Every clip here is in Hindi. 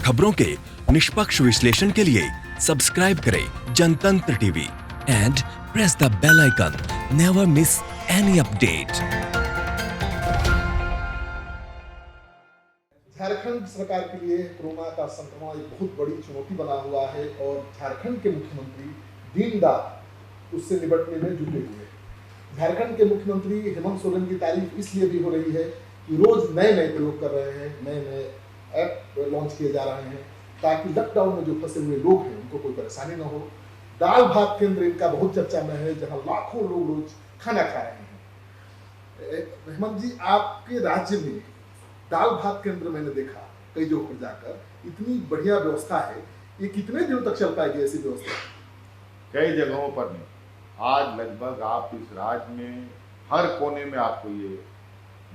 खबरों के निष्पक्ष विश्लेषण के लिए सब्सक्राइब करें Jantantra TV and press the bell icon. Never miss any update. Jharkhand सरकार के लिए कोरोना का संक्रमण एक बहुत बड़ी चुनौती बना हुआ है और झारखंड के मुख्यमंत्री दिन रात उससे निपटने में जुटे हुए हैं। झारखंड के मुख्यमंत्री हेमंत सोरेन की तारीफ इसलिए भी हो रही है कि रोज नए नए प्रयोग कर रहे हैं, नए नए ऐप लॉन्च किए जा रहे हैं ताकि लॉकडाउन में जो फंसे हुए लोग हैं उनको कोई परेशानी न हो। दाल भात केंद्र इनका बहुत चर्चा में है, जहां लाखों लोग रोज खाना खा रहे हैं। हेमंत जी, आपके राज्य में दाल भात केंद्र मैंने देखा कई जगहों पर जाकर, इतनी बढ़िया व्यवस्था है, ये कितने दिनों तक चल पाएगी ऐसी व्यवस्था? कई जगहों पर नहीं, आज लगभग आप इस राज्य में हर कोने में आपको ये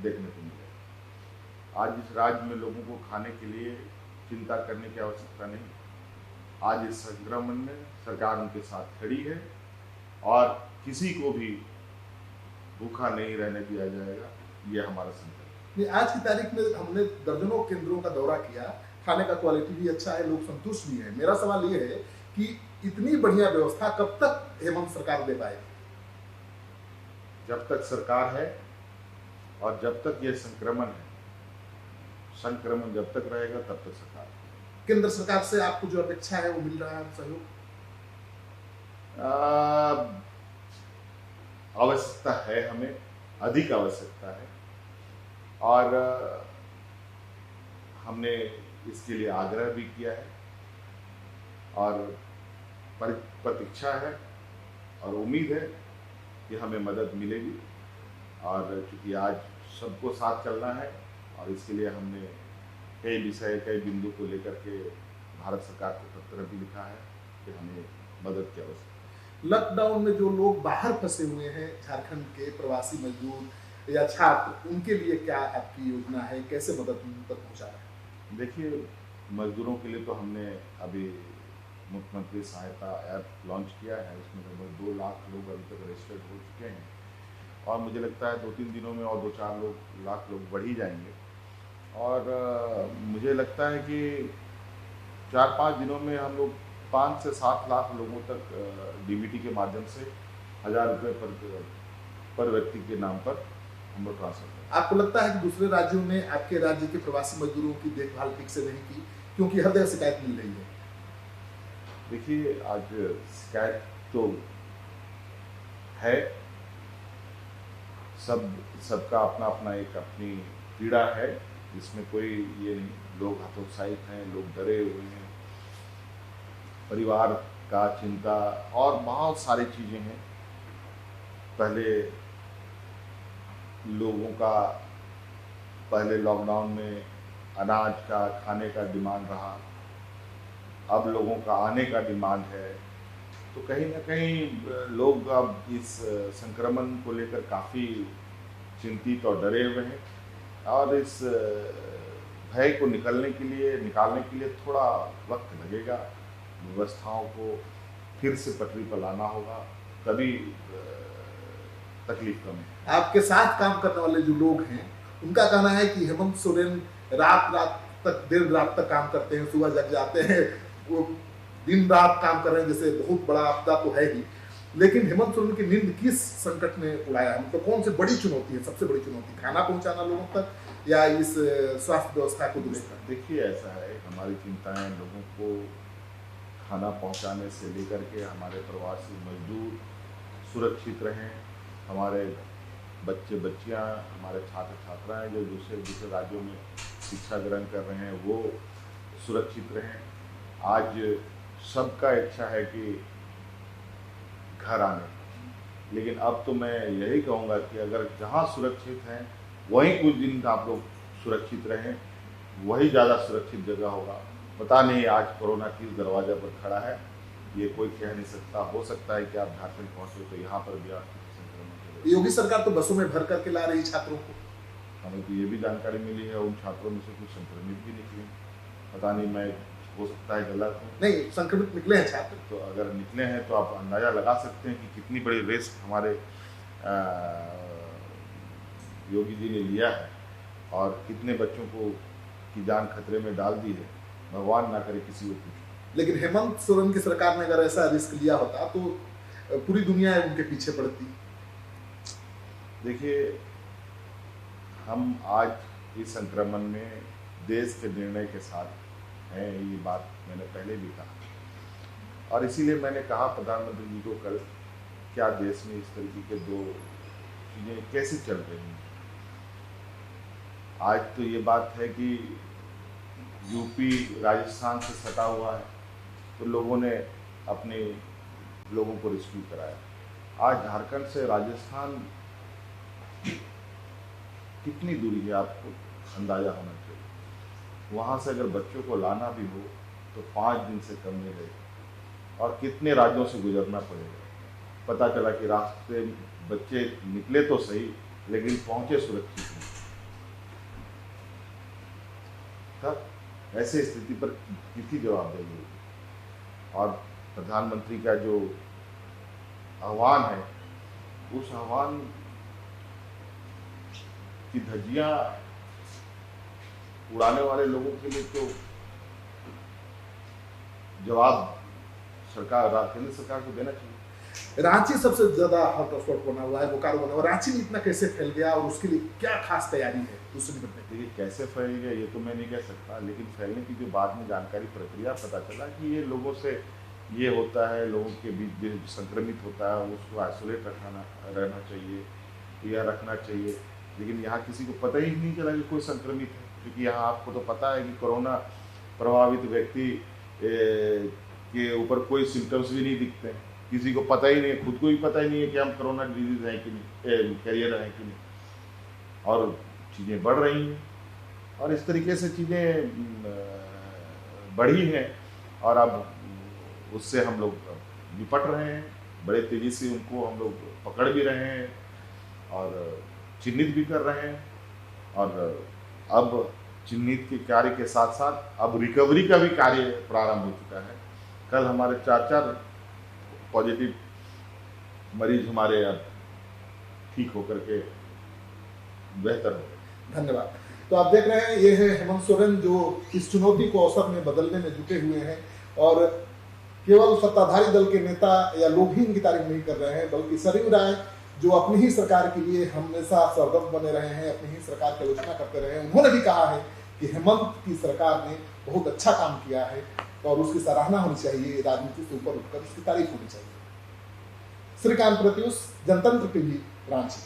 देखने को मिलेगा। आज इस राज्य में लोगों को खाने के लिए चिंता करने की आवश्यकता नहीं। आज इस संक्रमण में सरकार उनके साथ खड़ी है और किसी को भी भूखा नहीं रहने दिया जाएगा, ये हमारा संकल्प। आज की तारीख में हमने दर्जनों केंद्रों का दौरा किया, खाने का क्वालिटी भी अच्छा है, लोग संतुष्ट भी हैं। मेरा सवाल ये है कि इतनी बढ़िया व्यवस्था कब तक हेमंत सरकार दे पाएगी? जब तक सरकार है और जब तक ये संक्रमण जब तक रहेगा तब तक सरकार। केंद्र सरकार से आपको जो अपेक्षा है वो मिल रहा है सहयोग? आवश्यकता है, हमें अधिक आवश्यकता है और हमने इसके लिए आग्रह भी किया है और प्रतीक्षा है और उम्मीद है कि हमें मदद मिलेगी। और चूंकि आज सबको साथ चलना है और इसके लिए हमने कई विषय, कई बिंदु को लेकर के भारत सरकार को पत्र भी लिखा है कि हमें मदद की आवश्यकता। लॉकडाउन में जो लोग बाहर फंसे हुए हैं, झारखंड के प्रवासी मजदूर या छात्र, उनके लिए क्या आपकी योजना है, कैसे मदद उन तक पहुँचा रहे हैं? देखिए, मजदूरों के लिए तो हमने अभी मुख्यमंत्री सहायता ऐप लॉन्च किया है। उसमें लगभग 2 लाख लोग अभी तक रजिस्टर्ड हो चुके हैं और मुझे लगता है 2-3 दिनों में और 2-4 लाख लोग बढ़ ही जाएंगे। और मुझे लगता है कि 4-5 दिनों में हम लोग 5 से 7 लाख लोगों तक डीबीटी के माध्यम से 1000 रुपये पर व्यक्ति के नाम पर हम लोग ट्रांसफर करें। आपको लगता है कि दूसरे राज्यों ने आपके राज्य के प्रवासी मजदूरों की देखभाल ठीक से नहीं की, क्योंकि हर जगह शिकायत मिल रही है? देखिए, आज शिकायत तो है, सबका अपना अपना एक अपनी पीड़ा है, इसमें कोई ये नहीं। लोग हतोत्साहित हैं, लोग डरे हुए हैं, परिवार का चिंता और बहुत सारी चीज़ें हैं। पहले लोगों का लॉकडाउन में अनाज का, खाने का डिमांड रहा, अब लोगों का आने का डिमांड है। तो कहीं ना कहीं लोग अब इस संक्रमण को लेकर काफ़ी चिंतित और डरे हुए हैं और इस भय को निकालने के लिए थोड़ा वक्त लगेगा। व्यवस्थाओं को फिर से पटरी पर लाना होगा, तभी तकलीफ कम है। आपके साथ काम करने वाले जो लोग हैं, उनका कहना है कि हेमंत सोरेन रात तक, देर रात तक काम करते हैं, सुबह जग जाते हैं, वो दिन रात काम कर रहे हैं, जैसे बहुत बड़ा आपदा तो है ही। लेकिन हेमंत सोरेन की नींद किस संकट ने उड़ाया है? मतलब कौन सी बड़ी चुनौती है, सबसे बड़ी चुनौती? खाना पहुंचाना लोगों तक या इस स्वास्थ्य व्यवस्था को दुरुस्त करना? देखिए, ऐसा है, हमारी चिंताएं लोगों को खाना पहुंचाने से लेकर के हमारे प्रवासी मजदूर सुरक्षित रहें, हमारे बच्चे बच्चियां, हमारे छात्र छात्राएं जो दूसरे राज्यों में शिक्षा ग्रहण कर रहे हैं वो सुरक्षित रहें। आज सबका इच्छा है कि घर आने, लेकिन अब तो मैं यही कहूँगा कि अगर जहाँ सुरक्षित हैं वहीं कुछ दिन आप लोग सुरक्षित रहें, वही ज़्यादा सुरक्षित जगह होगा। पता नहीं आज कोरोना किस दरवाजे पर खड़ा है, ये कोई कह नहीं सकता। हो सकता है कि आप झारखंड पहुँचे तो यहाँ पर भी आपकी संक्रमण। योगी सरकार तो बसों में भर करके ला रही छात्रों को। हमें तो ये भी जानकारी मिली है उन छात्रों में से कुछ संक्रमित भी निकले। पता नहीं, मैं हो सकता है गलत हूँ। नहीं, संक्रमित निकले हैं छात्र। तो अगर निकले हैं तो आप अंदाज़ा लगा सकते हैं कि कितनी बड़ी रिस्क हमारे योगी जी ने लिया है और कितने बच्चों को की जान खतरे में डाल दी है। भगवान ना करे किसी को कुछ। लेकिन हेमंत सोरेन की सरकार ने अगर ऐसा रिस्क लिया होता तो पूरी दुनिया उनके पीछे पड़ती। देखिए, हम आज इस संक्रमण में देश के निर्णय के साथ हैं, ये बात मैंने पहले भी कहा और इसीलिए मैंने कहा प्रधानमंत्री जी को कल, क्या देश में इस तरीके के दो चीज़ें कैसे चल रही हैं। आज तो ये बात है कि यूपी राजस्थान से सटा हुआ है तो लोगों ने अपने लोगों को रेस्क्यू कराया। आज झारखंड से राजस्थान कितनी दूरी है आपको अंदाजा होना चाहिए। वहाँ से अगर बच्चों को लाना भी हो तो 5 दिन से कम नहीं लगेगा और कितने राज्यों से गुजरना पड़ेगा। पता चला कि रास्ते बच्चे निकले तो सही लेकिन पहुँचे सुरक्षित नहीं। तब ऐसे स्थिति पर किसकी जवाबदेही होगी। और प्रधानमंत्री का जो आह्वान है, उस आह्वान की धज्जियां उड़ाने वाले लोगों के लिए तो जवाब केंद्र सरकार को देना चाहिए। रांची सबसे ज्यादा हॉटस्पॉट बना हुआ है, बोकारो बना हुआ है। रांची में इतना कैसे फैल गया और उसके लिए क्या खास तैयारी है उससे निपटने के लिए? देखिए, कैसे फैल गया ये तो मैं नहीं कह सकता, लेकिन फैलने की जो बाद में जानकारी प्रक्रिया पता चला कि ये लोगों से ये होता है, लोगों के बीच जो संक्रमित होता है उसको आइसोलेट रहना चाहिए या रखना चाहिए। लेकिन यहाँ किसी को पता ही नहीं चला कि कोई संक्रमित है, क्योंकि यहाँ आपको तो पता है कि कोरोना प्रभावित व्यक्ति के ऊपर कोई सिम्टम्स भी नहीं दिखते हैं। किसी को पता ही नहीं है, खुद को भी पता ही नहीं है कि हम कोरोना डिजीज हैं कि नहीं, कैरियर हैं कि नहीं। और चीज़ें बढ़ रही हैं और इस तरीके से चीज़ें बढ़ी हैं और अब उससे हम लोग निपट रहे हैं। बड़े तेज़ी से उनको हम लोग पकड़ भी रहे हैं और चिन्हित भी कर रहे हैं। और अब चिन्हित के कार्य के साथ साथ अब रिकवरी का भी कार्य प्रारंभ हो चुका है। कल हमारे 4 पॉजिटिव मरीज हमारे अब ठीक होकर के बेहतर हो गए। धन्यवाद। तो आप देख रहे हैं, ये है हेमंत सोरेन जो इस चुनौती को अवसर में बदलने में जुटे हुए हैं और केवल सत्ताधारी दल के नेता या लोग ही इनकी तारीफ नहीं कर रहे हैं, बल्कि सरयू राय जो अपनी ही सरकार के लिए हमेशा सरदर्द बने रहे हैं, अपनी ही सरकार की आलोचना करते रहे हैं, उन्होंने भी कहा है कि हेमंत की सरकार ने बहुत अच्छा काम किया है और उसकी सराहना होनी चाहिए, राजनीति से ऊपर उठकर उसकी तारीफ होनी चाहिए। श्रीकांत प्रत्युष, जनतंत्र टीवी, रांची।